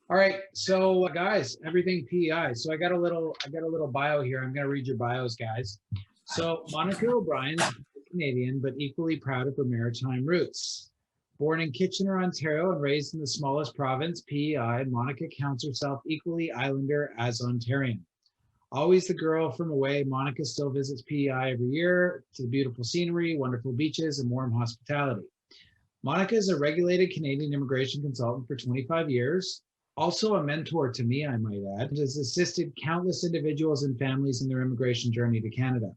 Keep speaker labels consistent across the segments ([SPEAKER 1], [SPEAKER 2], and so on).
[SPEAKER 1] All right, so guys, everything PEI. So I got a little bio here. I'm gonna read your bios, guys. So Monica O'Brien's Canadian, but equally proud of her maritime roots. Born in Kitchener, Ontario, and raised in the smallest province, PEI, Monica counts herself equally Islander as Ontarian. Always the girl from away, Monica still visits PEI every year to the beautiful scenery, wonderful beaches, and warm hospitality. Monica is a regulated Canadian immigration consultant for 25 years, also a mentor to me, I might add, and has assisted countless individuals and families in their immigration journey to Canada.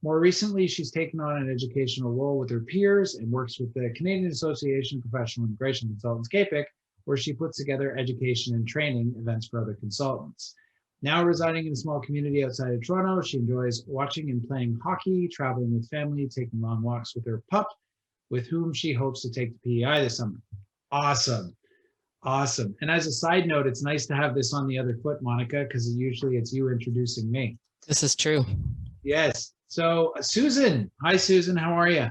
[SPEAKER 1] More recently, she's taken on an educational role with her peers and works with the Canadian Association of Professional Immigration Consultants, CAPIC, where she puts together education and training events for other consultants. Now residing in a small community outside of Toronto, she enjoys watching and playing hockey, traveling with family, taking long walks with her pup, with whom she hopes to take to PEI this summer. Awesome. Awesome. And as a side note, it's nice to have this on the other foot, Monica, because usually it's you introducing me.
[SPEAKER 2] This is true.
[SPEAKER 1] Yes. So Susan. Hi, Susan. How are you?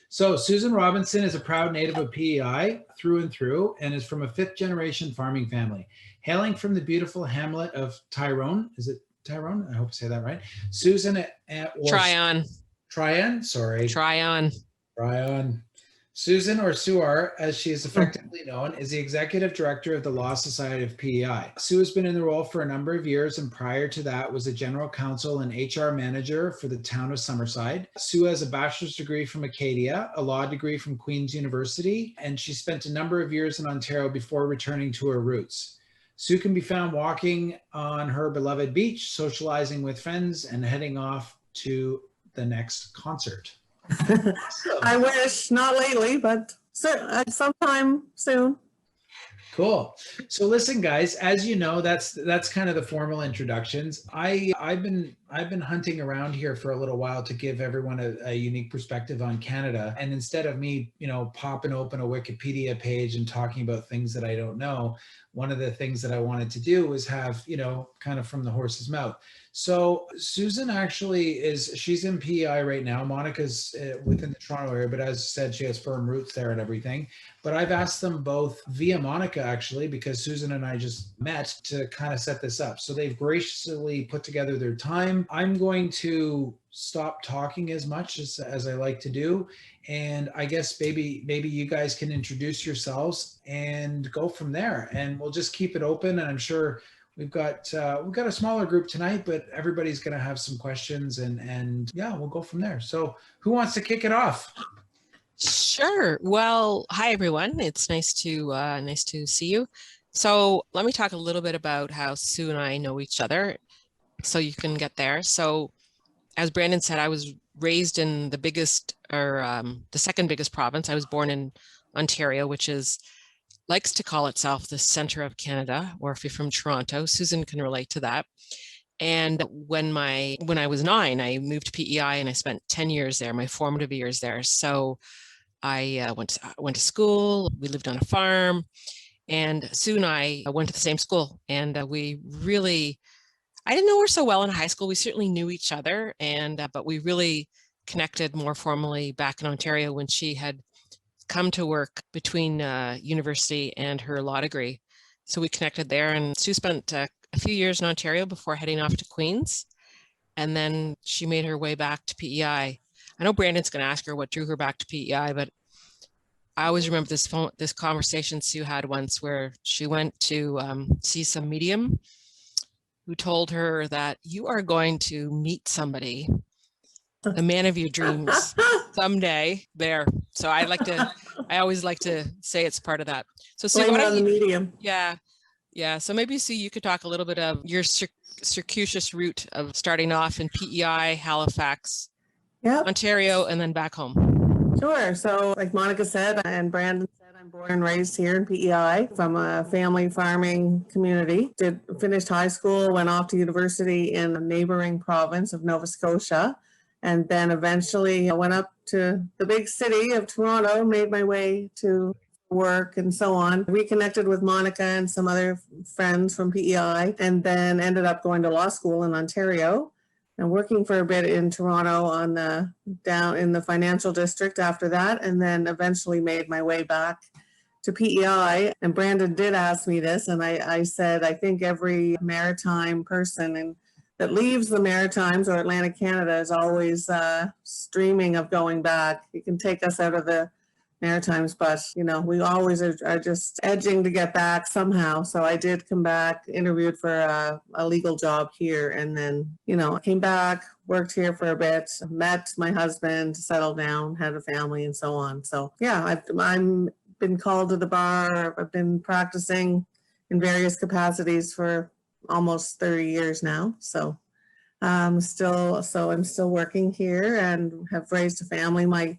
[SPEAKER 1] So Susan Robinson is a proud native of PEI through and through and is from a fifth-generation farming family. Hailing from the beautiful hamlet of Tyrone. Is it Tyrone? I hope I say that right. Susan
[SPEAKER 2] Tryon.
[SPEAKER 1] Sorry.
[SPEAKER 2] Tryon.
[SPEAKER 1] Susan, or Suar, as she is effectively known, is the executive director of the Law Society of PEI. Sue has been in the role for a number of years, and prior to that was a general counsel and HR manager for the town of Summerside. Sue has a bachelor's degree from Acadia, a law degree from Queen's University, and she spent a number of years in Ontario before returning to her roots. Sue can be found walking on her beloved beach, socializing with friends, and heading off to the next concert.
[SPEAKER 3] Awesome. I wish, not lately, but sometime soon.
[SPEAKER 1] Cool. So listen, guys, as you know, that's kind of the formal introductions. I've been hunting around here for a little while to give everyone a unique perspective on Canada. And instead of me, popping open a Wikipedia page and talking about things that I don't know, one of the things that I wanted to do was have, kind of from the horse's mouth. So Susan actually she's in PEI right now. Monica's within the Toronto area, but as I said, she has firm roots there and everything. But I've asked them both via Monica, actually, because Susan and I just met, to kind of set this up. So they've graciously put together their time. I'm going to stop talking as much as I like to do. And I guess maybe you guys can introduce yourselves and go from there. And we'll just keep it open. And I'm sure we've got a smaller group tonight, but everybody's going to have some questions, and yeah, we'll go from there. So who wants to kick it off?
[SPEAKER 2] Sure. Well, hi everyone. It's nice to see you. So let me talk a little bit about how Sue and I know each other, so you can get there. So as Brandon said, I was raised in the second biggest province. I was born in Ontario, which likes to call itself the center of Canada, or if you're from Toronto, Susan can relate to that. And when I was 9, I moved to PEI and I spent 10 years there, my formative years there. So I went to school, we lived on a farm, and Sue and I went to the same school. And I didn't know her so well in high school. We certainly knew each other, but we really connected more formally back in Ontario when she had come to work between university and her law degree. So we connected there, and Sue spent a few years in Ontario before heading off to Queen's. And then she made her way back to PEI. I know Brandon's going to ask her what drew her back to PEI, but I always remember this conversation Sue had once where she went to see some medium who told her that you are going to meet somebody, the man of your dreams, someday there. So I always like to say it's part of that. So Sue,
[SPEAKER 3] what the medium?
[SPEAKER 2] Yeah. So maybe Sue, you could talk a little bit of your circuitous route of starting off in PEI, Halifax, Ontario, and then back home.
[SPEAKER 3] Sure. So like Monica said, and Brandon said, I'm born and raised here in PEI from a family farming community. Finished high school, went off to university in a neighboring province of Nova Scotia, and then eventually I went up to the big city of Toronto, made my way to work and so on. Reconnected with Monica and some other friends from PEI, and then ended up going to law school in Ontario and working for a bit in Toronto down in the financial district after that, and then eventually made my way back to PEI, and Brandon did ask me this, and I said, I think every maritime person that leaves the Maritimes or Atlantic Canada is always dreaming of going back. You can take us out of the Maritimes, but we always are just edging to get back somehow. So I did come back, interviewed for a legal job here, and then came back, worked here for a bit, met my husband, settled down, had a family, and so on. So yeah, I'm been called to the bar. I've been practicing in various capacities for almost 30 years now. So I'm still working here and have raised a family. My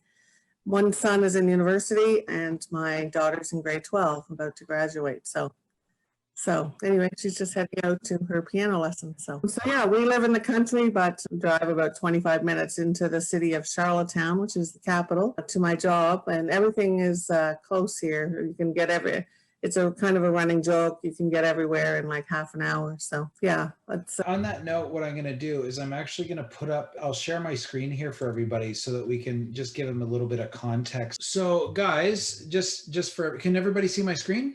[SPEAKER 3] one son is in university and my daughter's in grade 12, about to graduate. So anyway, she's just heading out to her piano lesson. So yeah, we live in the country, but drive about 25 minutes into the city of Charlottetown, which is the capital, to my job, and everything is close here. You can get it's a kind of a running joke. You can get everywhere in like half an hour. So yeah.
[SPEAKER 1] On that note, what I'm going to do is I'm actually going to I'll share my screen here for everybody so that we can just give them a little bit of context. So guys, can everybody see my screen?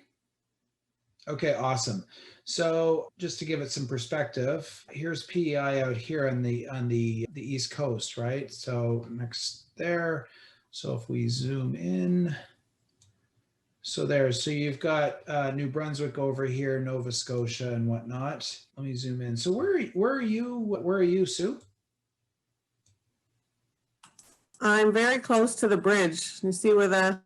[SPEAKER 1] Okay, awesome. So just to give it some perspective, here's PEI out here on the East Coast, right? So next there. So if we zoom in, so you've got New Brunswick over here, Nova Scotia and whatnot. Let me zoom in. So where are you, Sue?
[SPEAKER 3] I'm very close to the bridge. You see where the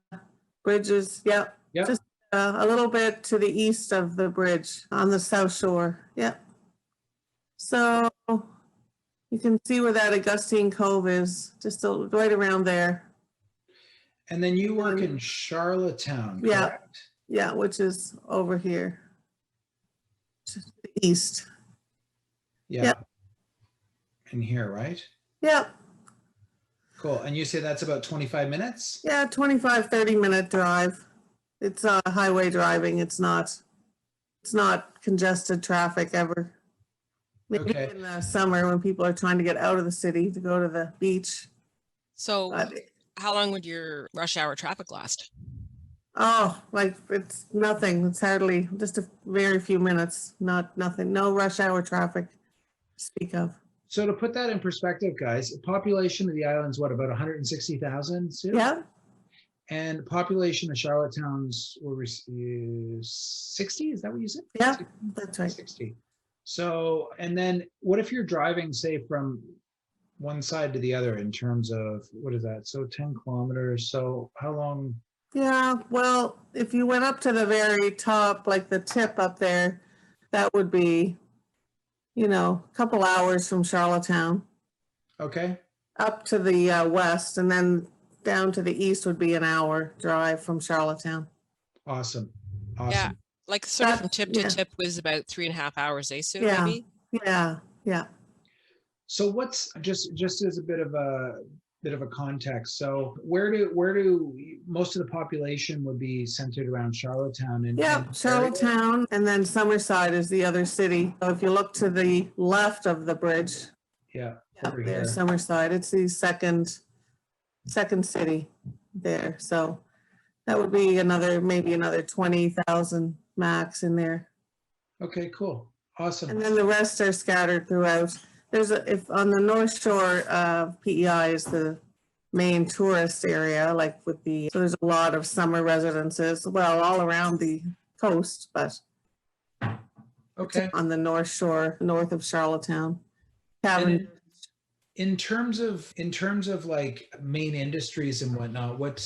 [SPEAKER 3] bridge is? Yep.
[SPEAKER 1] Yep.
[SPEAKER 3] Just a little bit to the east of the bridge on the south shore. Yep. So you can see where that Augustine Cove is, just right around there.
[SPEAKER 1] And then you work in Charlottetown, correct?
[SPEAKER 3] Yeah, which is over here to the east.
[SPEAKER 1] Yeah.
[SPEAKER 3] Yep.
[SPEAKER 1] In here, right?
[SPEAKER 3] Yep.
[SPEAKER 1] Cool. And you say that's about 25 minutes?
[SPEAKER 3] Yeah, 25, 30-minute drive. It's highway driving. It's not congested traffic ever. Maybe
[SPEAKER 1] Okay.
[SPEAKER 3] in the summer when people are trying to get out of the city to go to the beach.
[SPEAKER 2] So
[SPEAKER 3] But,
[SPEAKER 2] how long would your rush hour traffic last?
[SPEAKER 3] like it's nothing. It's hardly just a very few minutes. Nothing. No rush hour traffic to speak of.
[SPEAKER 1] So to put that in perspective, guys, the population of the island's what, about 160,000?
[SPEAKER 3] Yeah.
[SPEAKER 1] And population of Charlottetown's is 60? Is that what you said?
[SPEAKER 3] Yeah, that's right.
[SPEAKER 1] 60. So, and then what if you're driving, say, from one side to the other in terms of, what is that? So 10 kilometers. So how long?
[SPEAKER 3] Yeah, well, if you went up to the very top, like the tip up there, that would be, a couple hours from Charlottetown.
[SPEAKER 1] Okay.
[SPEAKER 3] Up to the west, and then down to the east would be an hour drive from Charlottetown.
[SPEAKER 1] Awesome.
[SPEAKER 2] Yeah, like sort of from tip to tip was about 3.5 hours, Sue,
[SPEAKER 3] Yeah.
[SPEAKER 2] maybe?
[SPEAKER 3] Yeah.
[SPEAKER 1] So what's just as a bit of a context. So where do most of the population would be centered around Charlottetown? And
[SPEAKER 3] Charlottetown, and then Summerside is the other city. So if you look to the left of the bridge,
[SPEAKER 1] over here.
[SPEAKER 3] there's Summerside. It's the second city there. So that would be maybe another 20,000 max in there.
[SPEAKER 1] Okay, cool. Awesome.
[SPEAKER 3] And then the rest are scattered throughout. If on the North Shore of PEI is the main tourist area, so there's a lot of summer residences, well, all around the coast, but
[SPEAKER 1] Okay.
[SPEAKER 3] on the North Shore, north of Charlottetown.
[SPEAKER 1] In terms of like main industries and whatnot, what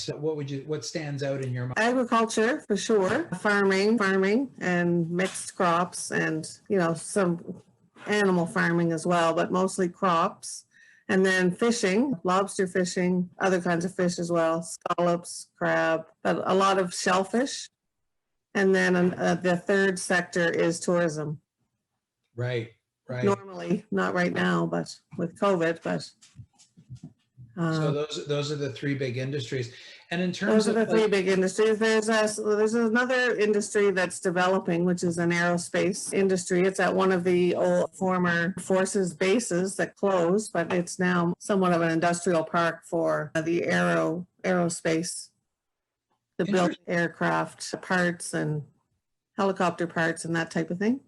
[SPEAKER 1] stands out in your mind?
[SPEAKER 3] Agriculture for sure, farming and mixed crops, and some animal farming as well, but mostly crops. And then fishing, lobster fishing, other kinds of fish as well, scallops, crab, but a lot of shellfish. And then the third sector is tourism.
[SPEAKER 1] Right.
[SPEAKER 3] Normally, not right now, but with COVID, but.
[SPEAKER 1] So those are the three big industries. And in terms
[SPEAKER 3] of the three big industries, there's another industry that's developing, which is an aerospace industry. It's at one of the old former forces bases that closed, but it's now somewhat of an industrial park for the aerospace to build aircraft parts and helicopter parts and that type of thing.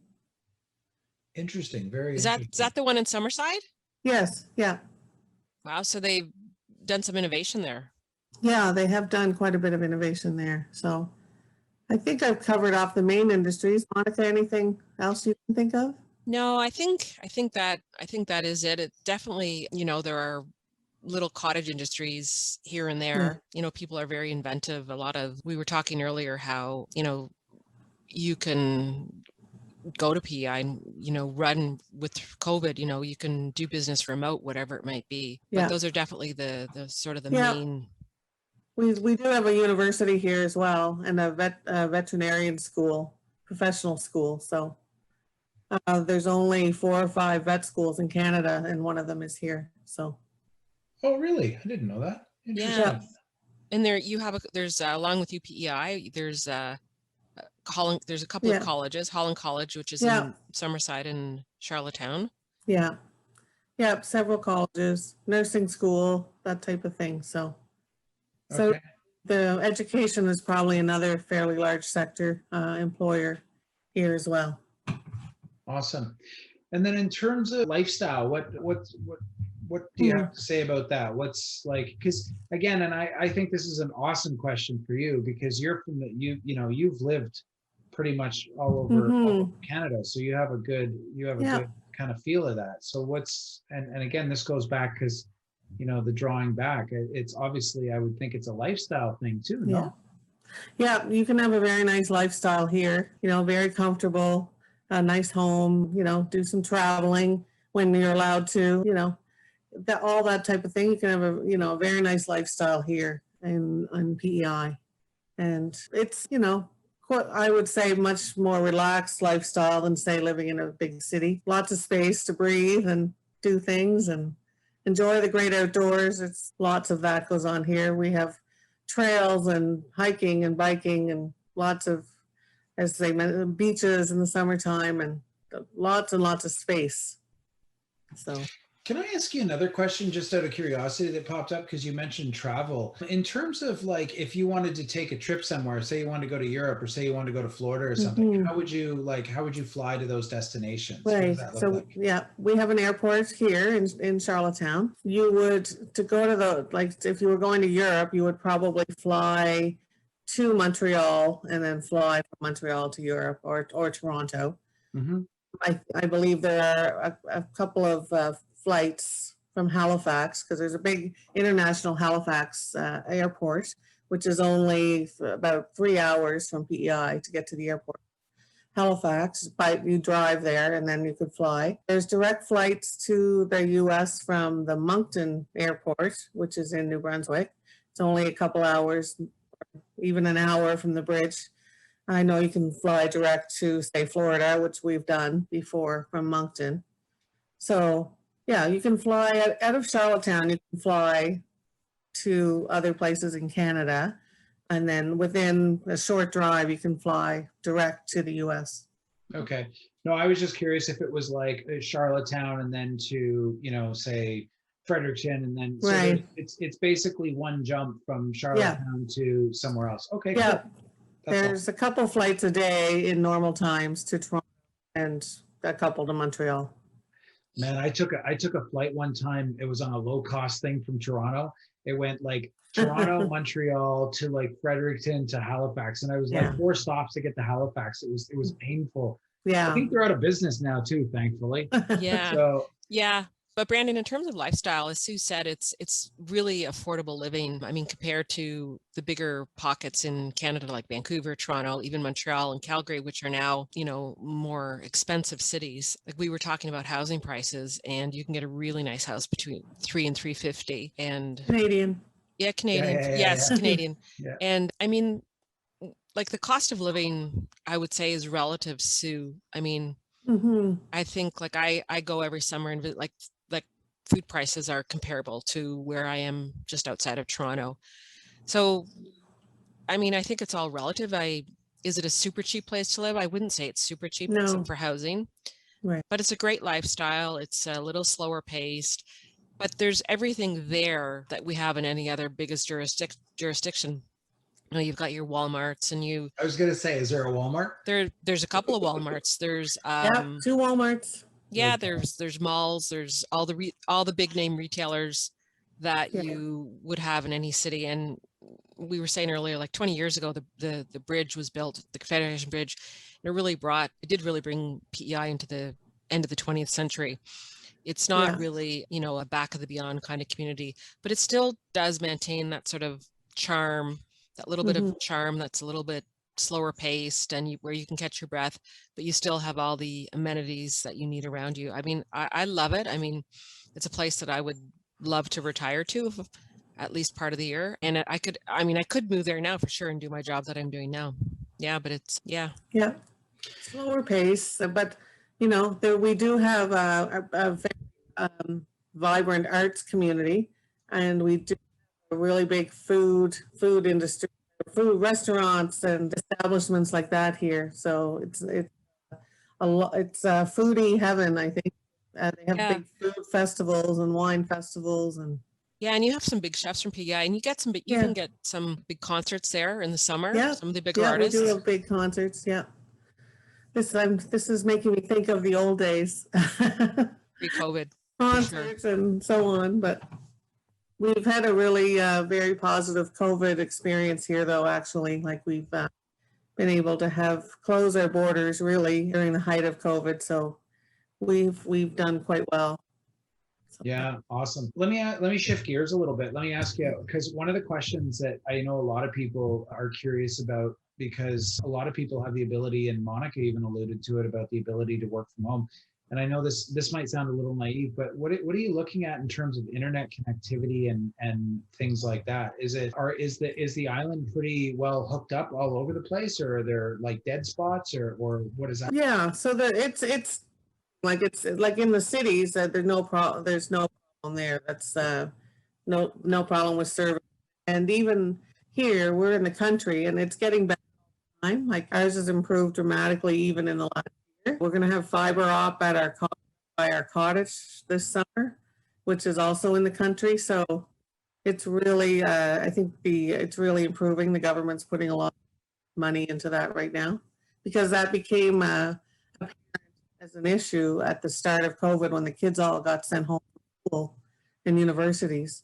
[SPEAKER 1] Interesting. Very
[SPEAKER 2] Is
[SPEAKER 1] interesting.
[SPEAKER 2] that the one in Summerside?
[SPEAKER 3] Yes, yeah.
[SPEAKER 2] Wow. So they've done some innovation there.
[SPEAKER 3] Yeah, they have done quite a bit of innovation there. So I think I've covered off the main industries. Monica, anything else you can think of?
[SPEAKER 2] No, I think that is it. It definitely, there are little cottage industries here and there. People are very inventive. We were talking earlier how, you can go to PEI and, run with COVID, you can do business remote, whatever it might be. But those are definitely the sort of the main.
[SPEAKER 3] We do have a university here as well, and a veterinarian school, professional school. So there's only 4 or 5 vet schools in Canada, and one of them is here. So.
[SPEAKER 1] Oh, really? I didn't know that. Interesting.
[SPEAKER 2] Yeah. And there's along with UPEI, there's there's a couple of colleges, Holland College, which is in Summerside and Charlottetown. Yeah.
[SPEAKER 3] Several colleges, nursing school, that type of thing. So the education is probably another fairly large sector employer here as well.
[SPEAKER 1] Awesome. And then in terms of lifestyle, what do you have to say about that? What's like, because again, and I think this is an awesome question for you, because you're from you've lived pretty much all over Canada, so you have a good kind of feel of that. So and again, this goes back because the drawing back, it's obviously, I would think it's a lifestyle thing too. No?
[SPEAKER 3] Yeah, you can have a very nice lifestyle here, very comfortable, a nice home, do some traveling when you're allowed to, all that type of thing. You can have a very nice lifestyle here in PEI. And it's, I would say much more relaxed lifestyle than say living in a big city. Lots of space to breathe and do things and enjoy the great outdoors. It's lots of that goes on here. We have trails and hiking and biking and lots of, as they mentioned, beaches in the summertime and lots of space. So.
[SPEAKER 1] Can I ask you another question just out of curiosity that popped up because you mentioned travel? In terms of like, if you wanted to take a trip somewhere, say you wanted to go to Europe or say you wanted to go to Florida or something, how would you fly to those destinations?
[SPEAKER 3] Right. So we have an airport here in Charlottetown. You would, to go to if you were going to Europe, you would probably fly to Montreal and then fly from Montreal to Europe or Toronto. I believe there are a couple of flights from Halifax, because there's a big international Halifax airport, which is only about 3 hours from PEI to get to the airport. Halifax, but you drive there and then you could fly. There's direct flights to the US from the Moncton Airport, which is in New Brunswick. It's only a couple hours, even an hour from the bridge. I know you can fly direct to, say, Florida, which we've done before from Moncton. So yeah, you can fly out of Charlottetown, you can fly to other places in Canada. And then within a short drive, you can fly direct to the US.
[SPEAKER 1] Okay. No, I was just curious if it was like Charlottetown and then to, say Fredericton and then so it's basically one jump from Charlottetown to somewhere else. Okay.
[SPEAKER 3] Yeah.
[SPEAKER 1] Cool.
[SPEAKER 3] There's a couple flights a day in normal times to Toronto and a couple to Montreal.
[SPEAKER 1] Man, I took a flight one time. It was on a low cost thing from Toronto. It went like Toronto, Montreal to like Fredericton to Halifax. And I was like 4 stops to get to Halifax. It was painful. Yeah. I think they're out of business now too, thankfully.
[SPEAKER 2] Yeah.
[SPEAKER 1] So
[SPEAKER 2] yeah. But Brandon, in terms of lifestyle, as Sue said, it's really affordable living. I mean, compared to the bigger pockets in Canada, like Vancouver, Toronto, even Montreal and Calgary, which are now, more expensive cities. Like we were talking about housing prices, and you can get a really nice house between $300 and $350 and
[SPEAKER 3] Canadian.
[SPEAKER 2] Yeah, Canadian. Yes, Canadian.
[SPEAKER 1] Yeah.
[SPEAKER 2] And I mean, like the cost of living, I would say, is relative, Sue. I mean, I think like I go every summer and visit, like food prices are comparable to where I am just outside of Toronto. So, I mean, I think it's all relative. Is it a super cheap place to live? I wouldn't say it's super cheap except for housing, but it's a great lifestyle. It's a little slower paced, but there's everything there that we have in any other biggest jurisdiction. you've got your Walmarts and
[SPEAKER 1] I was gonna say, is there a Walmart?
[SPEAKER 2] there's a couple of Walmarts. There's
[SPEAKER 3] Yep, 2 Walmarts.
[SPEAKER 2] yeah,
[SPEAKER 1] Okay.
[SPEAKER 2] there's malls, there's all the big name retailers that
[SPEAKER 3] Yeah.
[SPEAKER 2] you would have in any city. And we were saying earlier, like 20 years ago, the bridge was built, the Confederation Bridge, and it did really bring PEI into the end of the 20th century. It's not
[SPEAKER 3] Yeah.
[SPEAKER 2] really, a back of the beyond kind of community, but it still does maintain that sort of charm, that little bit of charm that's a little bit slower paced and where you can catch your breath, but you still have all the amenities that you need around you. I mean, I love it. I mean, it's a place that I would love to retire to at least part of the year. And I could move there now for sure and do my job that I'm doing now. Yeah, but
[SPEAKER 3] Yeah, slower pace, but there we do have a very vibrant arts community, and we do have a really big food industry, food restaurants and establishments like that here. So it's foodie heaven, I think. They have big food festivals and wine festivals and.
[SPEAKER 2] Yeah, and you have some big chefs from PEI, and you can get some big concerts there in the summer.
[SPEAKER 3] Yeah,
[SPEAKER 2] some of the bigger artists.
[SPEAKER 3] We do have big concerts. Yeah, this is making me think of the old days.
[SPEAKER 2] Pre-COVID
[SPEAKER 3] concerts and so on, but we've had a really very positive COVID experience here, though. Actually, like we've been able to close our borders really during the height of COVID, so we've done quite well.
[SPEAKER 1] Yeah, awesome. Let me shift gears a little bit. Let me ask you, because one of the questions that I know a lot of people are curious about, because a lot of people have the ability, and Monica even alluded to it, about the ability to work from home. And I know this might sound a little naive, but what are you looking at in terms of internet connectivity and things like that? Is the island pretty well hooked up all over the place, or are there like dead spots, or what is that?
[SPEAKER 3] Yeah, so it's like in the cities that there's no problem there. That's no problem with service. And even here, we're in the country and it's getting better all the time. Like ours has improved dramatically even in the last year. We're going to have fiber op at our cottage this summer, which is also in the country. So it's really, I think it's really improving. The government's putting a lot of money into that right now, because that became as an issue at the start of COVID when the kids all got sent home from school and universities,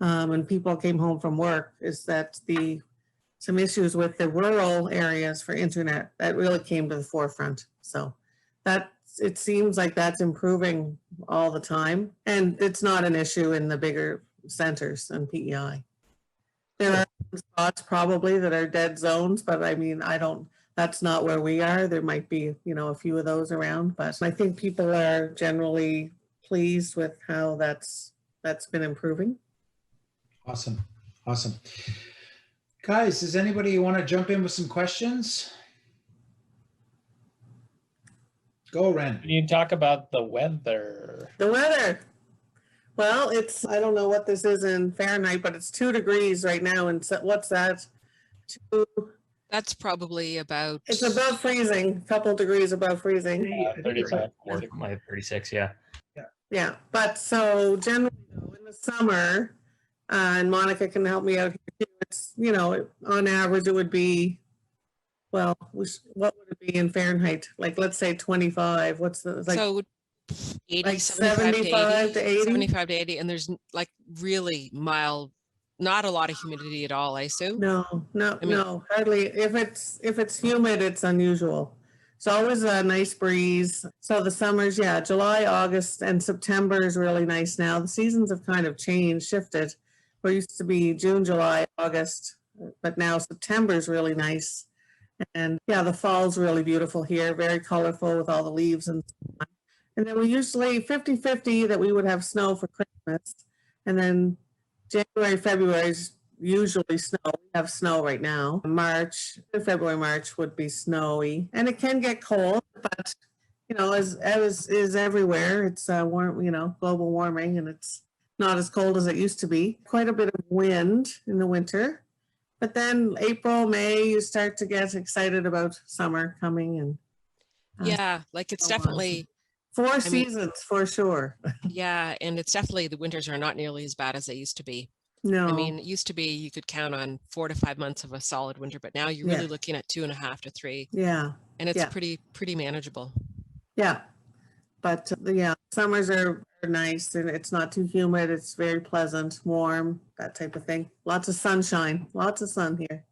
[SPEAKER 3] and people came home from work, is that some issues with the rural areas for internet that really came to the forefront. So it seems like that's improving all the time, and it's not an issue in the bigger centers and PEI. There are spots probably that are dead zones, but I mean, that's not where we are. There might be, a few of those around, but I think people are generally pleased with how that's been improving.
[SPEAKER 1] Awesome. Guys, does anybody want to jump in with some questions? Go, Ren.
[SPEAKER 4] Can you talk about the weather?
[SPEAKER 3] The weather. Well, I don't know what this is in Fahrenheit, but it's 2 degrees right now. And what's that?
[SPEAKER 2] That's probably about.
[SPEAKER 3] It's above freezing, a couple degrees above freezing.
[SPEAKER 4] 35,
[SPEAKER 5] My 36, yeah.
[SPEAKER 3] Yeah, but so generally though, in the summer, and Monica can help me out here, it's, on average it would be, well, what would it be in Fahrenheit? Like, let's say 25, what's the, like,
[SPEAKER 2] so 80,
[SPEAKER 3] like
[SPEAKER 2] 75
[SPEAKER 3] to 80?
[SPEAKER 2] 75 to 80, and there's like really mild, not a lot of humidity at all, I assume.
[SPEAKER 3] No, hardly. If it's humid, it's unusual. It's always a nice breeze. So the summers, July, August, and September is really nice now. The seasons have kind of shifted. Where it used to be June, July, August, but now September is really nice. And the fall's really beautiful here, very colorful with all the leaves and so on. And then we usually 50-50 that we would have snow for Christmas. And then January, February is usually snow. We have snow right now. February, March would be snowy, and it can get cold, but as is everywhere, it's warm, global warming, and it's not as cold as it used to be. Quite a bit of wind in the winter, but then April, May, you start to get excited about summer coming, and
[SPEAKER 2] like it's definitely
[SPEAKER 3] seasons for sure.
[SPEAKER 2] Yeah, and it's definitely, the winters are not nearly as bad as they used to be.
[SPEAKER 3] No.
[SPEAKER 2] I mean, it used to be you could count on 4 to 5 months of a solid winter, but now you're really
[SPEAKER 3] Yeah.
[SPEAKER 2] looking at 2.5 to 3,
[SPEAKER 3] Yeah.
[SPEAKER 2] and it's
[SPEAKER 3] Yeah.
[SPEAKER 2] pretty manageable.
[SPEAKER 3] Yeah. But yeah, summers are nice and it's not too humid. It's very pleasant, warm, that type of thing. Lots of sunshine, lots of sun here.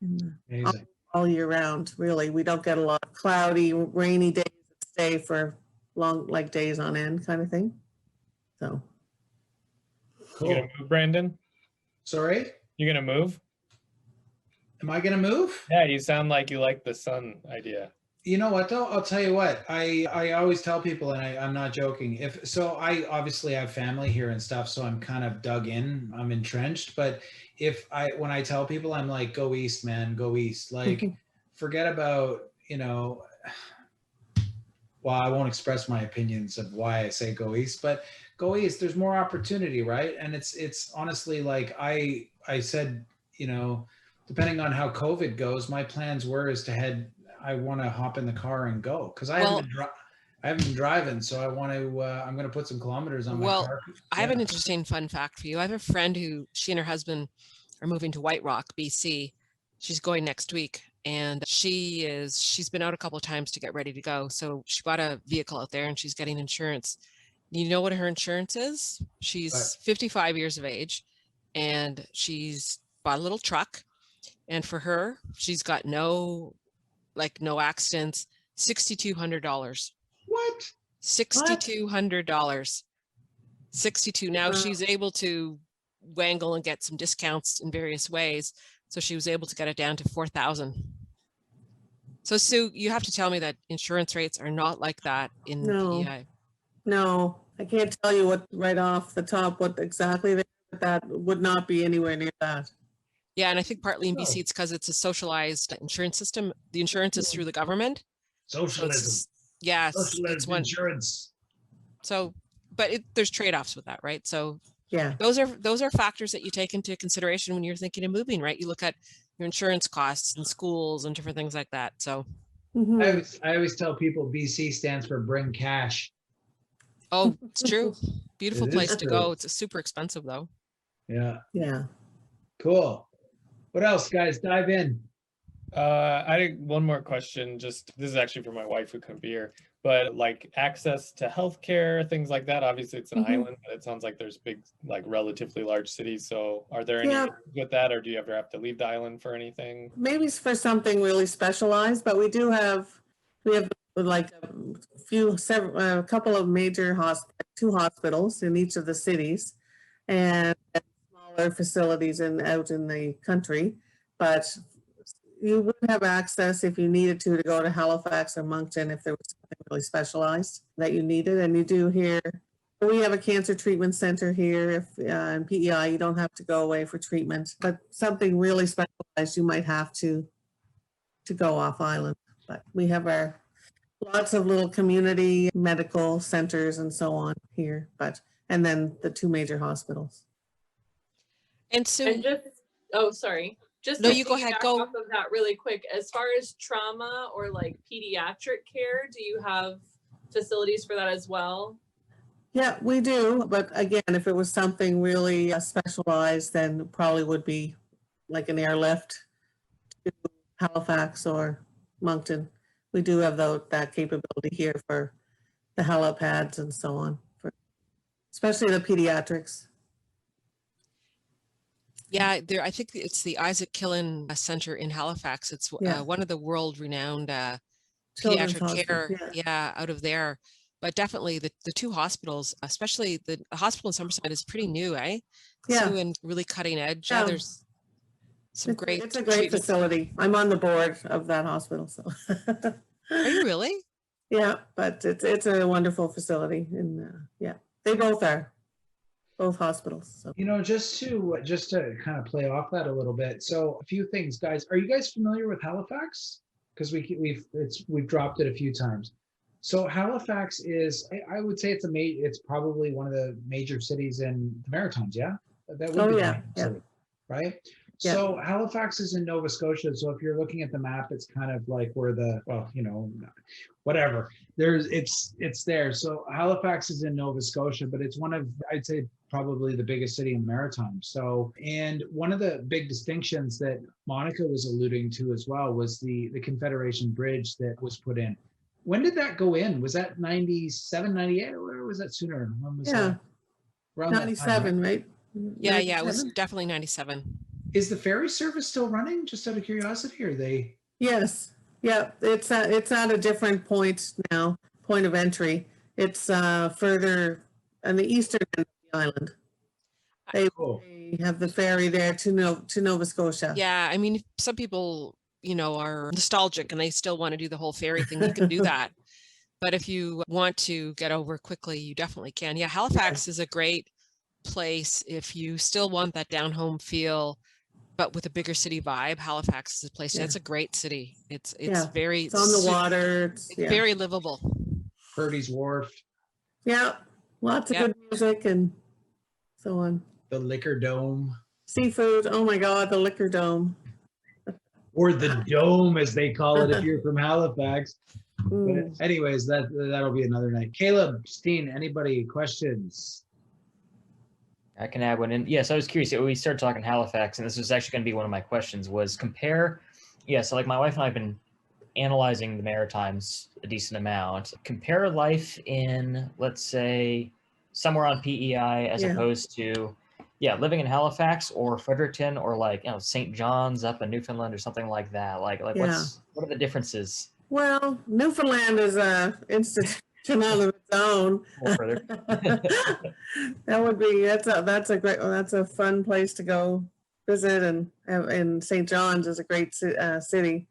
[SPEAKER 3] And,
[SPEAKER 1] Amazing.
[SPEAKER 3] all year round, really. We don't get a lot of cloudy, rainy days that stay for long, like days on end kind of thing. So,
[SPEAKER 4] You
[SPEAKER 1] Cool.
[SPEAKER 4] gonna move, Brandon?
[SPEAKER 1] Sorry,
[SPEAKER 4] You gonna move?
[SPEAKER 1] am I gonna move?
[SPEAKER 4] Yeah, you sound like you like the sun idea.
[SPEAKER 1] You know what though? I'll tell you what. I always tell people, and I'm not joking. If so, I obviously have family here and stuff, so I'm kind of dug in. I'm entrenched. But when I tell people, I'm like, go east, man, go east. Like, forget about, well, I won't express my opinions of why I say go east, but go east. There's more opportunity, right? And it's honestly like I said, depending on how COVID goes, my plans were is to head. I want to hop in the car and go because I
[SPEAKER 2] Well-
[SPEAKER 1] haven't been driving, so I want to. I'm going to put some kilometers on my
[SPEAKER 2] Well,
[SPEAKER 1] car.
[SPEAKER 2] I have
[SPEAKER 1] Yeah.
[SPEAKER 2] an interesting fun fact for you. I have a friend who she and her husband are moving to White Rock, BC. She's going next week, and she's been out a couple of times to get ready to go. So she bought a vehicle out there and she's getting insurance. You know what her insurance is? She's
[SPEAKER 1] What?
[SPEAKER 2] 55 years of age and she's bought a little truck. And for her, she's got no accidents, $6,200.
[SPEAKER 1] What?
[SPEAKER 2] $6,200. 62. Now
[SPEAKER 3] Wow.
[SPEAKER 2] she's able to wangle and get some discounts in various ways. So she was able to get it down to 4,000. So Sue, you have to tell me that insurance rates are not like that in
[SPEAKER 3] No.
[SPEAKER 2] PEI.
[SPEAKER 3] no, I can't tell you what right off the top what exactly they, but that would not be anywhere near that.
[SPEAKER 2] Yeah, and I think partly in
[SPEAKER 1] No.
[SPEAKER 2] BC it's because it's a socialized insurance system. The insurance is through the government. So
[SPEAKER 1] Socialism.
[SPEAKER 2] it's yes, it's
[SPEAKER 1] Socialist
[SPEAKER 2] one.
[SPEAKER 1] insurance.
[SPEAKER 2] So, but there's trade-offs with that, right? So
[SPEAKER 3] Yeah.
[SPEAKER 2] those are factors that you take into consideration when you're thinking of moving, right? You look at your insurance costs and schools and different things like that. So,
[SPEAKER 3] Mhm.
[SPEAKER 1] I always tell people BC stands for bring cash.
[SPEAKER 2] oh, it's true. Beautiful
[SPEAKER 1] It is
[SPEAKER 2] place to
[SPEAKER 1] true.
[SPEAKER 2] go. It's super expensive though.
[SPEAKER 1] Yeah.
[SPEAKER 3] Yeah.
[SPEAKER 1] Cool. What else, guys? Dive in.
[SPEAKER 4] I had one more question. Just this is actually for my wife who couldn't be here, but like access to healthcare, things like that. Obviously, it's an
[SPEAKER 3] Mhm.
[SPEAKER 4] island, but it sounds like there's big, like relatively large cities. So, are there any
[SPEAKER 3] Yeah.
[SPEAKER 4] issues with that, or do you ever have to leave the island for anything?
[SPEAKER 3] Maybe it's for something really specialized, but we have like a couple of major two hospitals in each of the cities and smaller facilities out in the country. But you would have access if you needed to go to Halifax or Moncton if there was something really specialized that you needed. And you do here, we have a cancer treatment center here. If in PEI, you don't have to go away for treatment, but something really specialized, you might have to go off island. But we have our lots of little community medical centers and so on here, and then the two major hospitals.
[SPEAKER 2] And so,
[SPEAKER 6] And just, oh, sorry. Just
[SPEAKER 2] No,
[SPEAKER 6] to
[SPEAKER 2] you go ahead,
[SPEAKER 6] piggyback
[SPEAKER 2] go.
[SPEAKER 6] off of that really quick, as far as trauma or like pediatric care, do you have facilities for that as well?
[SPEAKER 3] Yeah, we do. But again, if it was something really specialized, then it probably would be like an airlift to Halifax or Moncton. We do have that capability here for the helipads and so on, especially the pediatrics.
[SPEAKER 2] yeah, I think it's the Isaac Killen Center in Halifax. It's
[SPEAKER 3] Yeah.
[SPEAKER 2] one of the world-renowned
[SPEAKER 3] Children's
[SPEAKER 2] pediatric
[SPEAKER 3] hospital,
[SPEAKER 2] care, out of there. But definitely the two hospitals, especially the hospital in Somerset, is pretty new, eh?
[SPEAKER 3] Yeah.
[SPEAKER 2] Sue, and really cutting edge.
[SPEAKER 3] Yeah.
[SPEAKER 2] Yeah, there's some great.
[SPEAKER 3] It's a great
[SPEAKER 2] treatments.
[SPEAKER 3] facility. I'm on the board of that hospital, so.
[SPEAKER 2] Are you really?
[SPEAKER 3] Yeah, but it's a wonderful facility, and they both are, both hospitals. So.
[SPEAKER 1] Just to kind of play off that a little bit. So a few things, guys. Are you guys familiar with Halifax? Because we've dropped it a few times. So Halifax is, I would say it's probably one of the major cities in the Maritimes. Yeah, that would
[SPEAKER 3] Oh,
[SPEAKER 1] be the
[SPEAKER 3] yeah,
[SPEAKER 1] major
[SPEAKER 3] yeah.
[SPEAKER 1] city, right?
[SPEAKER 3] Yeah.
[SPEAKER 1] So Halifax is in Nova Scotia. So if you're looking at the map, it's kind of like where the, well, whatever. It's there. So Halifax is in Nova Scotia, but it's one of, I'd say, probably the biggest city in the Maritime. So, and one of the big distinctions that Monica was alluding to as well was the Confederation Bridge that was put in. When did that go in? Was that 97, 98, or was that sooner? When was
[SPEAKER 3] Yeah.
[SPEAKER 1] that? Around that time,
[SPEAKER 3] 97, right?
[SPEAKER 2] Yeah, yeah, it was
[SPEAKER 3] 97?
[SPEAKER 2] definitely 97.
[SPEAKER 1] Is the ferry service still running? Just out of curiosity, or they?
[SPEAKER 3] Yes, yeah, it's at a different point now, point of entry. It's further on the eastern end of the island.
[SPEAKER 1] Cool.
[SPEAKER 3] They have the ferry there to Nova Scotia.
[SPEAKER 2] Yeah, I mean, some people, are nostalgic and they still want to do the whole ferry thing. You can do that. But if you want to get over quickly, you definitely can. Yeah, Halifax is a great place if you still want that down home feel, but with a bigger city vibe. Halifax is a place.
[SPEAKER 3] Yeah.
[SPEAKER 2] It's a great city. It's
[SPEAKER 3] Yeah,
[SPEAKER 2] very
[SPEAKER 3] It's on the water. It's,
[SPEAKER 2] it's
[SPEAKER 3] yeah.
[SPEAKER 2] very livable.
[SPEAKER 1] Purdy's Wharf,
[SPEAKER 3] Yeah, lots of
[SPEAKER 2] Yep.
[SPEAKER 3] good music and so on.
[SPEAKER 1] the Liquor Dome,
[SPEAKER 3] Seafood. Oh my God, the Liquor Dome.
[SPEAKER 1] or the Dome as they call it if you're from Halifax.
[SPEAKER 3] Mm.
[SPEAKER 1] But anyways, that'll be another night. Caleb, Steen, anybody questions?
[SPEAKER 5] I can add one in. Yes, I was curious. We started talking Halifax, and this was actually going to be one of my questions was compare. Yeah, so like my wife and I have been analyzing the Maritimes a decent amount. Compare life in, let's say, somewhere on PEI as
[SPEAKER 3] Yeah.
[SPEAKER 5] opposed to, living in Halifax or Fredericton or like, St. John's up in Newfoundland or something like that. Like what are the differences?
[SPEAKER 3] Well, Newfoundland is a institution on its own.
[SPEAKER 5] More further.
[SPEAKER 3] That's a fun place to go visit, and St. John's is a great city.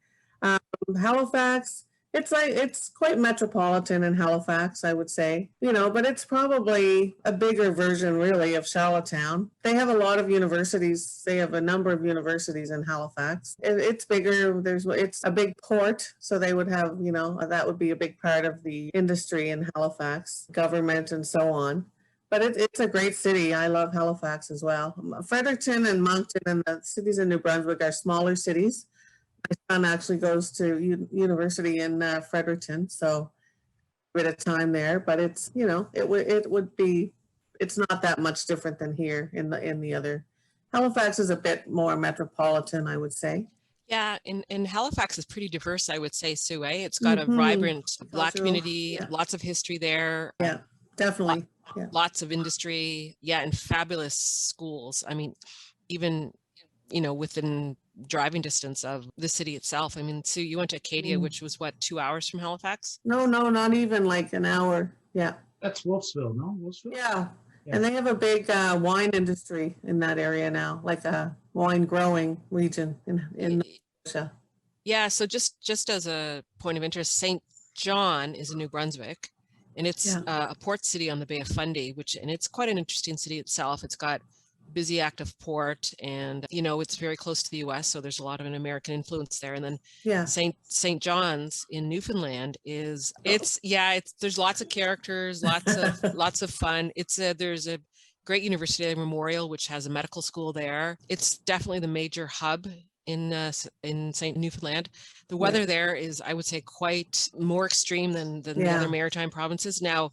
[SPEAKER 3] Halifax, it's quite metropolitan in Halifax, I would say, but it's probably a bigger version really of Charlottetown. They have a lot of universities. They have a number of universities in Halifax. It's bigger. It's a big port. So they would have, that would be a big part of the industry in Halifax, government and so on. But it's a great city. I love Halifax as well. Fredericton and Moncton and the cities in New Brunswick are smaller cities. My son actually goes to university in Fredericton, so a bit of time there. But it's it's not that much different than here in the other. Halifax is a bit more metropolitan, I would say.
[SPEAKER 2] Yeah, and Halifax is pretty diverse, I would say, Sue. It's got a
[SPEAKER 3] Mhm.
[SPEAKER 2] vibrant Black
[SPEAKER 3] Cultural,
[SPEAKER 2] community,
[SPEAKER 3] yeah.
[SPEAKER 2] lots of history there.
[SPEAKER 3] Yeah, definitely. Yeah.
[SPEAKER 2] Lots of industry, and fabulous schools. I mean, even within driving distance of the city itself. I mean, Sue, you went to Acadia, which was what, 2 hours from Halifax?
[SPEAKER 3] No, not even like an hour. Yeah.
[SPEAKER 1] That's Wolfsville, no? Wolfsville?
[SPEAKER 3] Yeah.
[SPEAKER 1] Yeah.
[SPEAKER 3] And they have a big wine industry in that area now, like a wine growing region in Nova Scotia.
[SPEAKER 2] Yeah, so just as a point of interest, St. John is in New Brunswick, and it's a port city on the Bay of Fundy, and it's quite an interesting city itself. It's got busy active port, and it's very close to the US, so there's a lot of an American influence there. And then St. John's in Newfoundland there's lots of characters, lots of fun. There's a great university there, Memorial, which has a medical school there. It's definitely the major hub in St. Newfoundland. The weather there is, I would say, quite more extreme than the other maritime provinces. Now,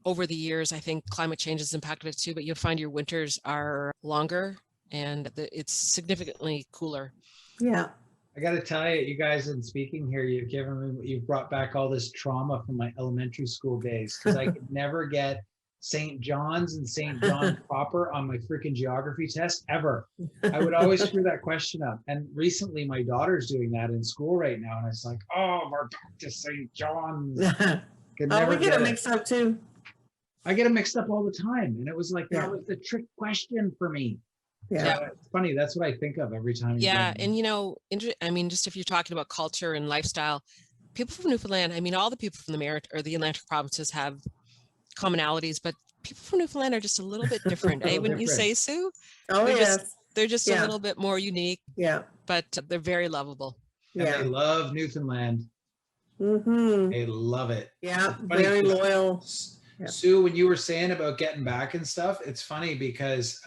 [SPEAKER 2] over the years, I think climate change has impacted it too, but you'll find your winters are longer and it's significantly cooler.
[SPEAKER 3] Yeah.
[SPEAKER 1] I got to tell you, you guys, in speaking here, you've brought back all this trauma from my elementary school days, because I could never get St. John's and St. John proper on my freaking geography test ever. I would always screw that question up. And recently my daughter's doing that in school right now. And it's like, oh, we're back to St. John's.
[SPEAKER 3] We get it mixed up too.
[SPEAKER 1] I get it mixed up all the time. And it was like, that was the trick question for me.
[SPEAKER 3] Yeah.
[SPEAKER 1] So it's funny. That's what I think of every time.
[SPEAKER 2] Yeah. And, I mean, just if you're talking about culture and lifestyle, people from Newfoundland, I mean, all the people from the Atlantic provinces have commonalities, but people from Newfoundland are just a little bit different. Wouldn't you say, Sue?
[SPEAKER 3] Oh,
[SPEAKER 2] They're just a little bit more unique.
[SPEAKER 3] Yeah.
[SPEAKER 2] But they're very lovable.
[SPEAKER 1] And they love Newfoundland.
[SPEAKER 3] Mm-hmm.
[SPEAKER 1] They love it.
[SPEAKER 3] Yeah. Very loyal.
[SPEAKER 1] Yeah. Sue, when you were saying about getting back and stuff, it's funny because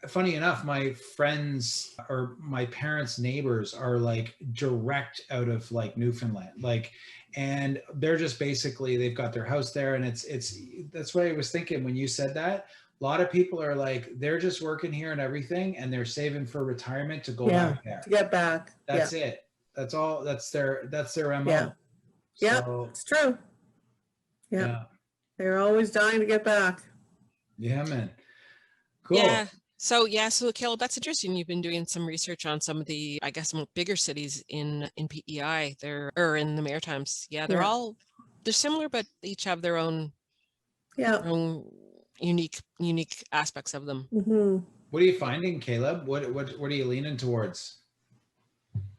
[SPEAKER 1] funny enough, my friends or my parents' neighbors are like direct out of like Newfoundland, like, and they're just basically, they've got their house there, and that's what I was thinking when you said that. A lot of people are like, they're just working here and everything, and they're saving for retirement to go
[SPEAKER 3] Yeah,
[SPEAKER 1] back there.
[SPEAKER 3] to get back.
[SPEAKER 1] That's it. That's all. That's their MO.
[SPEAKER 3] Yeah. Yeah,
[SPEAKER 1] So,
[SPEAKER 3] it's true. Yeah.
[SPEAKER 1] yeah.
[SPEAKER 3] They're always dying to get back.
[SPEAKER 1] Yeah, man. Cool.
[SPEAKER 2] Yeah. So Caleb, that's interesting. You've been doing some research on some of the, I guess, some bigger cities in PEI. Or in the Maritimes. Yeah, they're similar, but they each have their own unique aspects of them.
[SPEAKER 3] Mm-hmm.
[SPEAKER 1] What are you finding, Caleb? What are you leaning towards?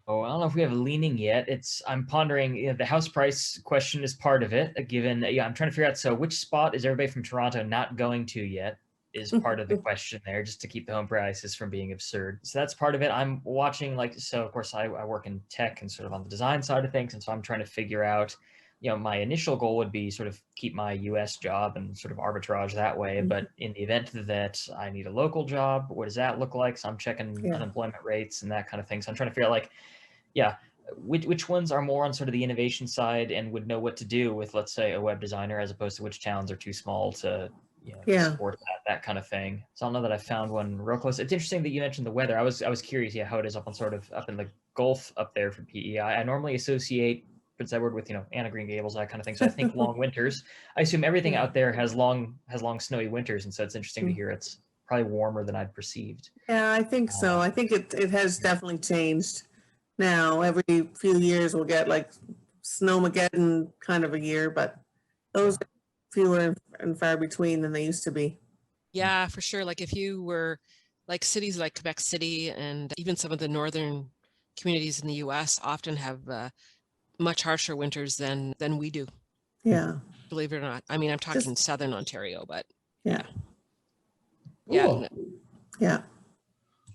[SPEAKER 5] Oh, I don't know if we have a leaning yet. I'm pondering, the house price question is part of it, given, I'm trying to figure out, so which spot is everybody from Toronto not going to yet is part of the question there, just to keep the home prices from being absurd. So that's part of it. I'm watching, so of course I work in tech and sort of on the design side of things. And so I'm trying to figure out, my initial goal would be sort of keep my US job and sort of arbitrage that way. But in the event that I need a local job, what does that look like? So I'm checking unemployment rates and that kind of thing. So I'm trying to figure out which ones are more on sort of the innovation side and would know what to do with, let's say, a web designer, as opposed to which towns are too small to support that kind of thing. So I don't know that I found one real close. It's interesting that you mentioned the weather. I was curious, how it is up in the Gulf up there for PEI. I normally associate Prince Edward with, Anna Green Gables, that kind of thing. So I think long winters. I assume everything out there has long snowy winters, and so it's interesting to hear it's probably warmer than I'd perceived.
[SPEAKER 3] Yeah, I think so. I think it has definitely changed. Now, every few years we'll get like snowmageddon kind of a year, but those are fewer and far between than they used to be.
[SPEAKER 2] Yeah, for sure. Like if you were like cities like Quebec City and even some of the northern communities in the US often have much harsher winters than we do.
[SPEAKER 3] Yeah.
[SPEAKER 2] Believe it or not. I mean, I'm talking southern Ontario, but
[SPEAKER 3] yeah.
[SPEAKER 1] Cool.
[SPEAKER 3] Yeah.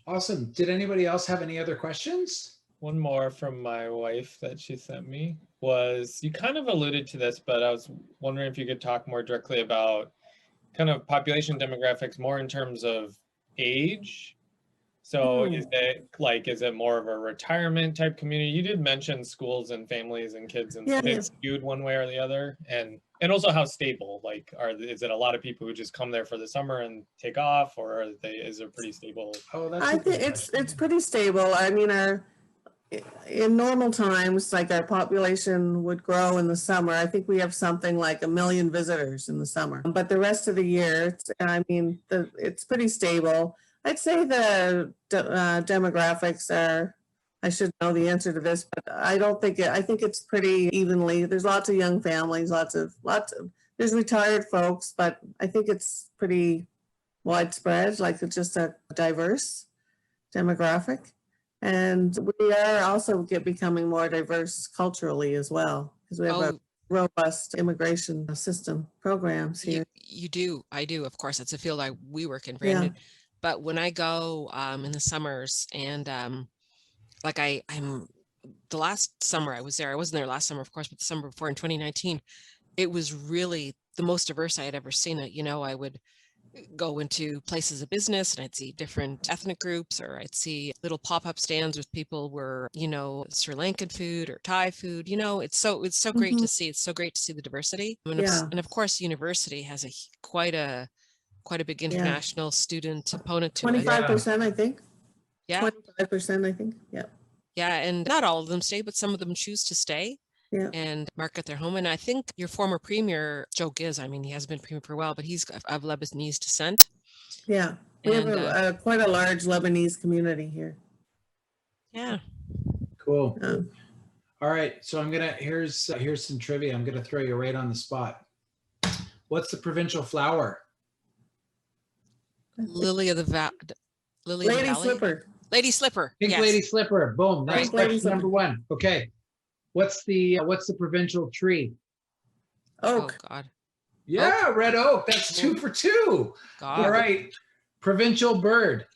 [SPEAKER 1] Awesome. Did anybody else have any other questions?
[SPEAKER 4] One more from my wife that she sent me was, you kind of alluded to this, but I was wondering if you could talk more directly about kind of population demographics, more in terms of age. So is it more of a retirement type community? You did mention schools and families and kids, and it's skewed one way or the other. And also how stable, is it a lot of people who just come there for the summer and take off, or is it pretty stable?
[SPEAKER 3] I think it's pretty stable. I mean, in normal times, like our population would grow in the summer. I think we have something like 1 million visitors in the summer, but the rest of the year, it's pretty stable. I'd say the demographics are, I should know the answer to this, but I think it's pretty evenly. There's lots of young families, lots of, there's retired folks, but I think it's pretty widespread, like it's just a diverse demographic. And we are also becoming more diverse culturally as well, because we have a robust immigration system programs here.
[SPEAKER 2] You do. I do. Of course, it's a field we work in, Brandon. Yeah. But when I go in the summers and I'm the last summer I was there, I wasn't there last summer, of course, but the summer before in 2019, it was really the most diverse I had ever seen it. I would go into places of business and I'd see different ethnic groups, or I'd see little pop-up stands with people were, Sri Lankan food or Thai food. It's so great to see. It's so great to see the diversity. And of course, university has quite a big international student component to
[SPEAKER 3] 25%, I think.
[SPEAKER 2] Yeah.
[SPEAKER 3] 25%, I think. Yeah.
[SPEAKER 2] Yeah. And not all of them stay, but some of them choose to stay. Yeah. And market their home. And I think your former premier, Joe Giz, he hasn't been premier for a while, but he's of Lebanese descent.
[SPEAKER 3] Yeah. We have quite a large Lebanese community here.
[SPEAKER 2] Yeah.
[SPEAKER 1] Cool. All right. So here's some trivia. I'm going to throw you right on the spot. What's the provincial flower?
[SPEAKER 2] Lily of the Valley.
[SPEAKER 3] Lady Slipper.
[SPEAKER 2] Lady Slipper.
[SPEAKER 1] Pink Lady Slipper. Boom. That's question number 1. Okay. What's the provincial tree?
[SPEAKER 3] Oak.
[SPEAKER 2] Oh God.
[SPEAKER 1] Yeah, oak. Red oak. That's 2 for 2. God. All right. Provincial bird.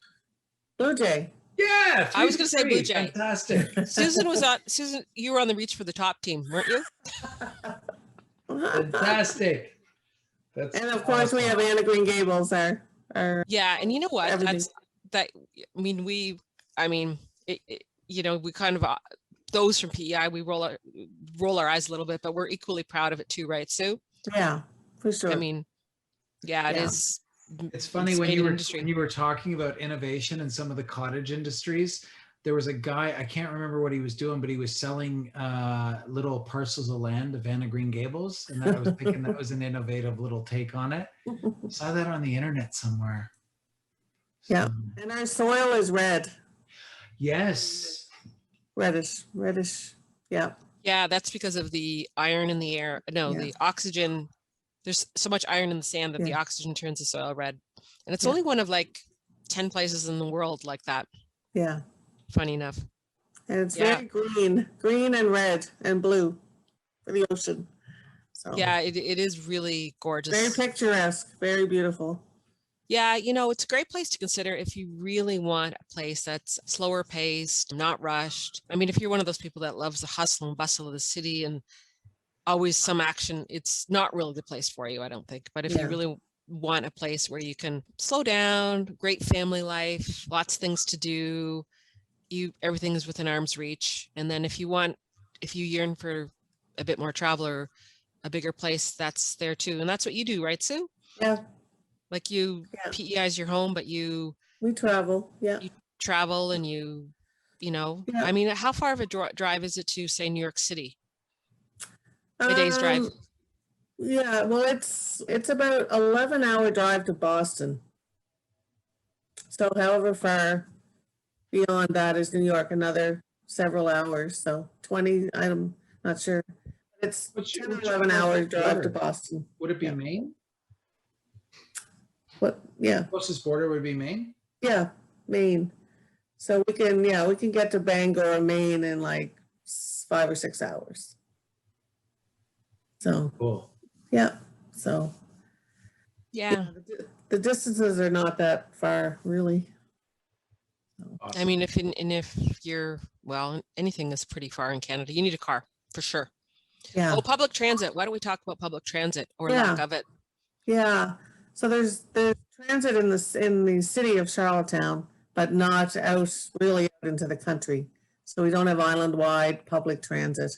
[SPEAKER 3] Blue jay.
[SPEAKER 1] Yeah.
[SPEAKER 2] I was going to say blue jay.
[SPEAKER 1] Fantastic.
[SPEAKER 2] Susan, you were on the reach for the top team, weren't you?
[SPEAKER 1] Fantastic.
[SPEAKER 3] And of course we have Anna Green Gables, our
[SPEAKER 2] yeah, and you know what? that, I mean, we kind of, those from PEI, we roll our eyes a little bit, but we're equally proud of it too, right, Sue?
[SPEAKER 3] Yeah, for sure.
[SPEAKER 2] I mean, yeah, it
[SPEAKER 3] Yeah.
[SPEAKER 2] is.
[SPEAKER 1] It's funny
[SPEAKER 2] It's
[SPEAKER 1] when
[SPEAKER 2] made
[SPEAKER 1] you
[SPEAKER 2] in
[SPEAKER 1] were
[SPEAKER 2] industry.
[SPEAKER 1] when you were talking about innovation in some of the cottage industries. There was a guy, I can't remember what he was doing, but he was selling little parcels of land of Anna Green Gables, and that, I was thinking that was an innovative little take on it. Saw that on the internet somewhere.
[SPEAKER 3] Yeah.
[SPEAKER 1] So,
[SPEAKER 3] And our soil is red,
[SPEAKER 1] yes.
[SPEAKER 3] reddish. Yeah.
[SPEAKER 2] Yeah, that's because of the iron in the air. No,
[SPEAKER 3] Yeah.
[SPEAKER 2] the oxygen. There's so much iron in the sand that the
[SPEAKER 3] Yeah.
[SPEAKER 2] oxygen turns the soil red. And it's
[SPEAKER 3] Yeah.
[SPEAKER 2] only one of like 10 places in the world like that,
[SPEAKER 3] Yeah.
[SPEAKER 2] funny enough.
[SPEAKER 3] And it's
[SPEAKER 2] Yeah.
[SPEAKER 3] very green and red and blue for the ocean. So
[SPEAKER 2] Yeah, it is really
[SPEAKER 3] very
[SPEAKER 2] gorgeous.
[SPEAKER 3] picturesque, very beautiful.
[SPEAKER 2] Yeah, it's a great place to consider if you really want a place that's slower paced, not rushed. I mean, if you're one of those people that loves the hustle and bustle of the city and always some action, it's not really the place for you, I don't think. But if
[SPEAKER 3] Yeah.
[SPEAKER 2] you really want a place where you can slow down, great family life, lots of things to do, everything is within arm's reach. And then if you yearn for a bit more travel or a bigger place, that's there too. And that's what you do, right, Sue?
[SPEAKER 3] Yeah.
[SPEAKER 2] Like
[SPEAKER 3] Yeah.
[SPEAKER 2] PEI is your home, but you
[SPEAKER 3] We travel. Yeah.
[SPEAKER 2] travel and
[SPEAKER 3] Yeah.
[SPEAKER 2] I mean, how far of a drive is it to, say, New York City? A day's drive.
[SPEAKER 3] Yeah, well, it's about 11-hour drive to Boston. So however far beyond that is New York, another several hours. So 20, I'm not sure. It's
[SPEAKER 1] What's your-
[SPEAKER 3] 10 or
[SPEAKER 1] what's your
[SPEAKER 3] 11 hours
[SPEAKER 1] closest
[SPEAKER 3] drive to
[SPEAKER 1] border?
[SPEAKER 3] Boston.
[SPEAKER 1] Would it be
[SPEAKER 3] Yeah.
[SPEAKER 1] Maine?
[SPEAKER 3] What? Yeah,
[SPEAKER 1] Closest border would be Maine?
[SPEAKER 3] yeah, Maine. So we can get to Bangor, Maine in like 5 or 6 hours. So
[SPEAKER 1] Cool.
[SPEAKER 3] yeah, so
[SPEAKER 2] Yeah.
[SPEAKER 3] the distances are not that far, really.
[SPEAKER 2] I
[SPEAKER 1] Awesome.
[SPEAKER 2] mean, if you're, well, anything is pretty far in Canada, you need a car for sure.
[SPEAKER 3] Yeah.
[SPEAKER 2] Oh, public transit. Why don't we talk about public transit or
[SPEAKER 3] Yeah.
[SPEAKER 2] lack of it?
[SPEAKER 3] Yeah, so there's transit in the city of Charlottetown, but not really out into the country. So we don't have island-wide public transit.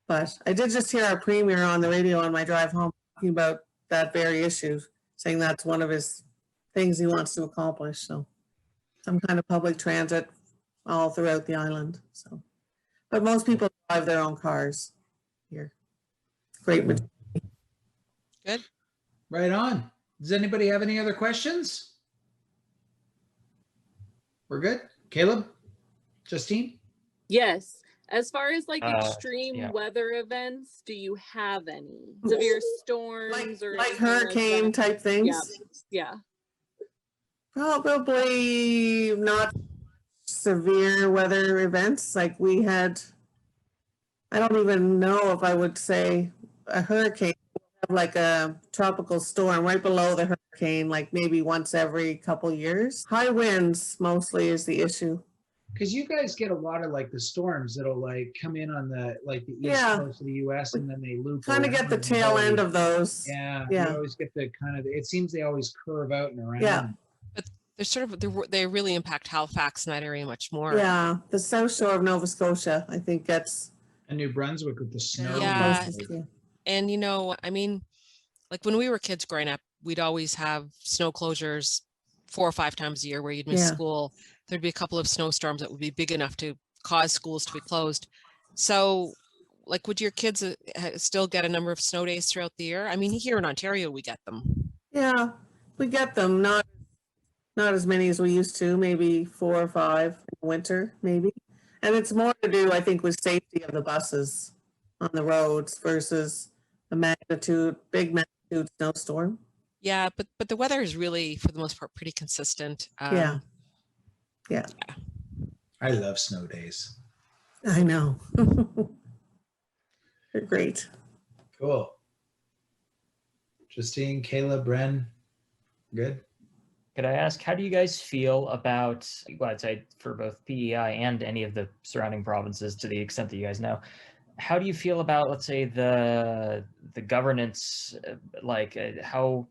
[SPEAKER 3] But I did just hear our premier on the radio on my drive home talking about that very issue, saying that's one of his things he wants to accomplish. So some kind of public transit all throughout the island. So, but most people drive their own cars here. Great.
[SPEAKER 2] Good.
[SPEAKER 1] Right on. Does anybody have any other questions? We're good. Caleb? Justine?
[SPEAKER 6] Yes. As far as like extreme
[SPEAKER 5] yeah.
[SPEAKER 6] weather events, do you have any severe storms or
[SPEAKER 3] Like
[SPEAKER 6] anything
[SPEAKER 3] hurricane
[SPEAKER 6] that?
[SPEAKER 3] type things?
[SPEAKER 6] Yeah.
[SPEAKER 3] Probably not severe weather events like we had. I don't even know if I would say a hurricane, like a tropical storm right below the hurricane, like maybe once every couple years. High winds mostly is the issue.
[SPEAKER 1] Because you guys get a lot of like the storms that'll like come in on the east
[SPEAKER 3] Yeah.
[SPEAKER 1] coast of the US and then they loop
[SPEAKER 3] Kind of get the
[SPEAKER 1] around
[SPEAKER 3] tail
[SPEAKER 1] and
[SPEAKER 3] end
[SPEAKER 1] go-
[SPEAKER 3] of those.
[SPEAKER 1] Yeah,
[SPEAKER 3] Yeah.
[SPEAKER 1] you always get the kind of, it seems they always curve out and around.
[SPEAKER 3] Yeah.
[SPEAKER 2] They're sort of, they really impact Halifax and that area much more.
[SPEAKER 3] Yeah, the south shore of Nova Scotia, I think gets
[SPEAKER 1] And New Brunswick with the snow.
[SPEAKER 2] Yeah.
[SPEAKER 3] closest to.
[SPEAKER 2] And I mean, like when we were kids growing up, we'd always have snow closures 4 or 5 times a year where you'd miss
[SPEAKER 3] Yeah.
[SPEAKER 2] school. There'd be a couple of snowstorms that would be big enough to cause schools to be closed. So like, would your kids still get a number of snow days throughout the year? I mean, here in Ontario, we get them.
[SPEAKER 3] Yeah, we get them, not as many as we used to, maybe 4 or 5 in winter, maybe. And it's more to do, I think, with safety of the buses on the roads versus a big magnitude snowstorm.
[SPEAKER 2] Yeah, but the weather is really, for the most part, pretty consistent.
[SPEAKER 3] Yeah.
[SPEAKER 1] I love snow days.
[SPEAKER 3] I know. They're great.
[SPEAKER 1] Cool. Justine, Caleb, Bren, good?
[SPEAKER 5] Could I ask, how do you guys feel about, well, I'd say for both PEI and any of the surrounding provinces, to the extent that you guys know, how do you feel about, let's say, the governance, how,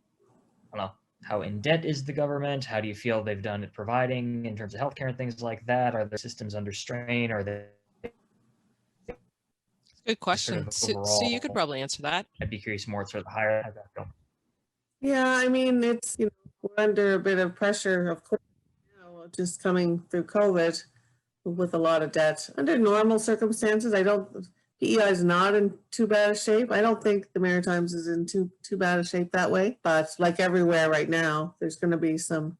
[SPEAKER 5] I don't know, how in debt is the government? How do you feel they've done at providing in terms of healthcare and things like that? Are their systems under strain? Are they
[SPEAKER 2] Good
[SPEAKER 5] sort
[SPEAKER 2] question.
[SPEAKER 5] of
[SPEAKER 2] Sue, you could
[SPEAKER 5] overall?
[SPEAKER 2] probably answer that.
[SPEAKER 5] I'd be curious more sort of the higher. How's that go?
[SPEAKER 3] Yeah, I mean, it's, we're under a bit of pressure, of course, just coming through COVID with a lot of debt. Under normal circumstances, PEI is not in too bad a shape. I don't think the Maritimes is in too bad a shape that way. But like everywhere right now, there's going to be some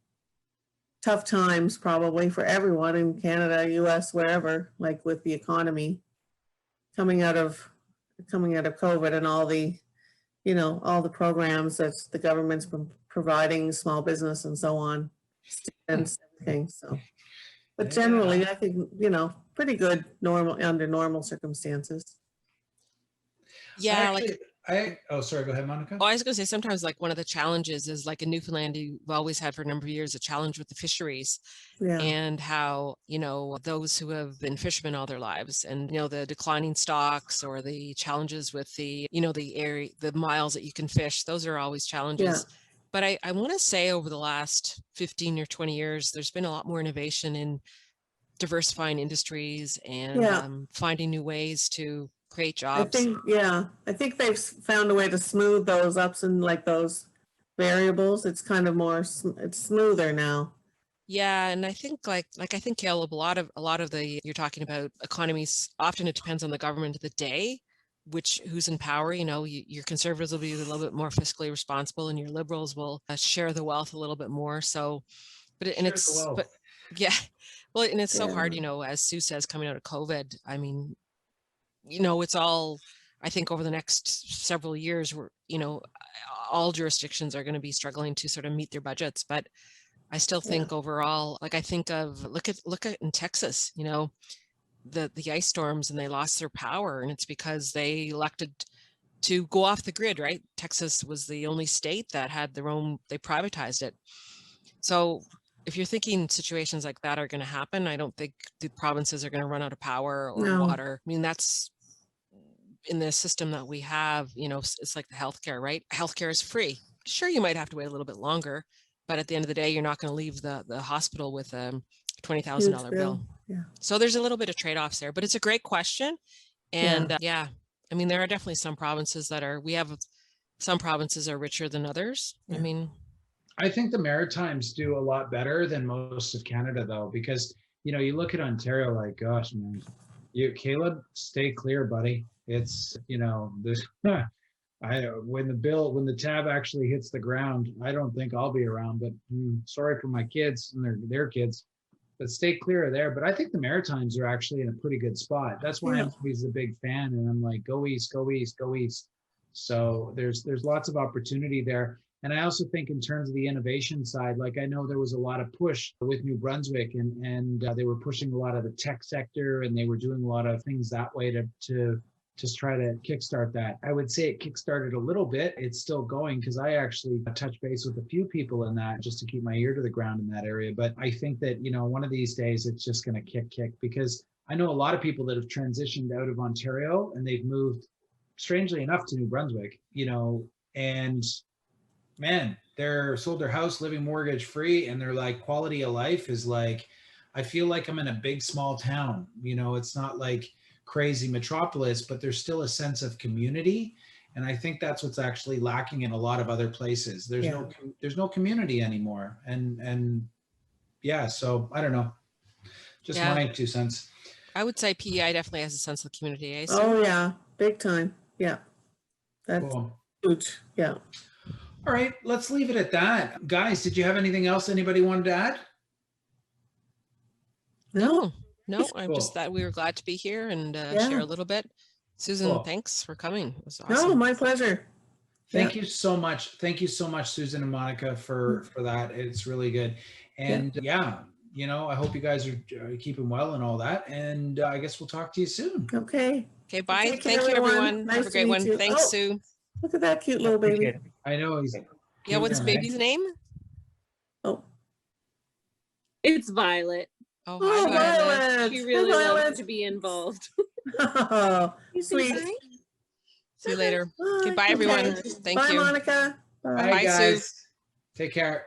[SPEAKER 3] tough times probably for everyone in Canada, US, wherever, like with the economy coming out of COVID and all the all the programs that the government's been providing, small business and so on, students, everything. So, but generally, I think, pretty good under normal circumstances.
[SPEAKER 2] Yeah,
[SPEAKER 1] oh, sorry, go ahead, Monica.
[SPEAKER 2] I was going to say sometimes like one of the challenges is like in Newfoundland, you've always had for a number of years a challenge with the fisheries.
[SPEAKER 3] Yeah.
[SPEAKER 2] And how, those who have been fishermen all their lives and, the declining stocks or the challenges with the miles that you can fish, those are always challenges.
[SPEAKER 3] Yeah.
[SPEAKER 2] But I want to say over the last 15 or 20 years, there's been a lot more innovation in diversifying industries and finding new ways to create jobs.
[SPEAKER 3] I think they've found a way to smooth those ups and like those variables. It's kind of more, it's smoother now.
[SPEAKER 2] Yeah, and I think I think, Caleb, a lot of the you're talking about economies, often it depends on the government of the day, who's in power. Your conservatives will be a little bit more fiscally responsible, and your liberals will share the wealth a little bit more. So, yeah, well, and it's so hard, as Sue says, coming out of COVID. I mean, it's all. I think over the next several years, all jurisdictions are going to be struggling to sort of meet their budgets, but I still think overall, like I think of look at in Texas, the ice storms, and they lost their power, and it's because they elected to go off the grid, right? Texas was the only state that had they privatized it. So if you're thinking situations like that are going to happen, I don't think the provinces are going to run out of power or water. I mean, that's in the system that we have, it's like the healthcare, right? Healthcare is free. Sure, you might have to wait a little bit longer, but at the end of the day, you're not going to leave the hospital with a $20,000 bill.
[SPEAKER 3] Yeah.
[SPEAKER 2] So there's a little bit of trade-offs there, but it's a great question. And I mean, there are definitely some provinces some provinces are richer than others.
[SPEAKER 3] Yeah.
[SPEAKER 2] I mean,
[SPEAKER 1] I think the Maritimes do a lot better than most of Canada, though, because, you look at Ontario, like, gosh, man, Caleb, stay clear, buddy. It's, this, when the tab actually hits the ground, I don't think I'll be around, but sorry for my kids and their kids, but stay clear of there. But I think the Maritimes are actually in a pretty good spot. That's why I'm always a big fan, and I'm like, go east, go east, go east. So there's lots of opportunity there. And I also think in terms of the innovation side, like I know there was a lot of push with New Brunswick, and they were pushing a lot of the tech sector, and they were doing a lot of things that way to just try to kickstart that. I would say it kickstarted a little bit. It's still going because I actually touched base with a few people in that just to keep my ear to the ground in that area. But I think that, one of these days it's just going to kick because I know a lot of people that have transitioned out of Ontario and they've moved, strangely enough, to New Brunswick, and man, they're sold their house, living mortgage free, and they're like, quality of life is like, I feel like I'm in a big small town. It's not like crazy metropolis, but there's still a sense of community, and I think that's what's actually lacking in a lot of other places. There's no community anymore, and so I don't know, just my 2 cents.
[SPEAKER 2] I would say PEI definitely has a sense of community.
[SPEAKER 3] Oh yeah, big time. Yeah, that's
[SPEAKER 1] cool.
[SPEAKER 3] Huge. Yeah.
[SPEAKER 1] All right, let's leave it at that. Guys, did you have anything else anybody wanted to add?
[SPEAKER 2] No, I'm just that we were glad to be here and share a little bit. Susan, thanks for coming. It was awesome.
[SPEAKER 3] No, my pleasure.
[SPEAKER 1] Thank you so much. Thank you so much, Susan and Monica, for that. It's really good. And I hope you guys are keeping well and all that. And I guess we'll talk to you soon.
[SPEAKER 3] Okay.
[SPEAKER 2] Okay, bye. Thank you, everyone.
[SPEAKER 3] Nice
[SPEAKER 2] have a great one.
[SPEAKER 3] you.
[SPEAKER 2] Thanks, Sue.
[SPEAKER 3] Look at that cute little baby.
[SPEAKER 1] I know he's.
[SPEAKER 2] Yeah, what's the baby's name?
[SPEAKER 3] Oh,
[SPEAKER 6] It's Violet.
[SPEAKER 2] Oh, hi, Violet.
[SPEAKER 6] She really loves to be involved.
[SPEAKER 3] Oh, sweet.
[SPEAKER 2] See you later. Okay, bye, everyone. Thank
[SPEAKER 3] Bye,
[SPEAKER 2] you.
[SPEAKER 3] Monica.
[SPEAKER 1] Bye, guys.
[SPEAKER 2] Sue.
[SPEAKER 1] Take care.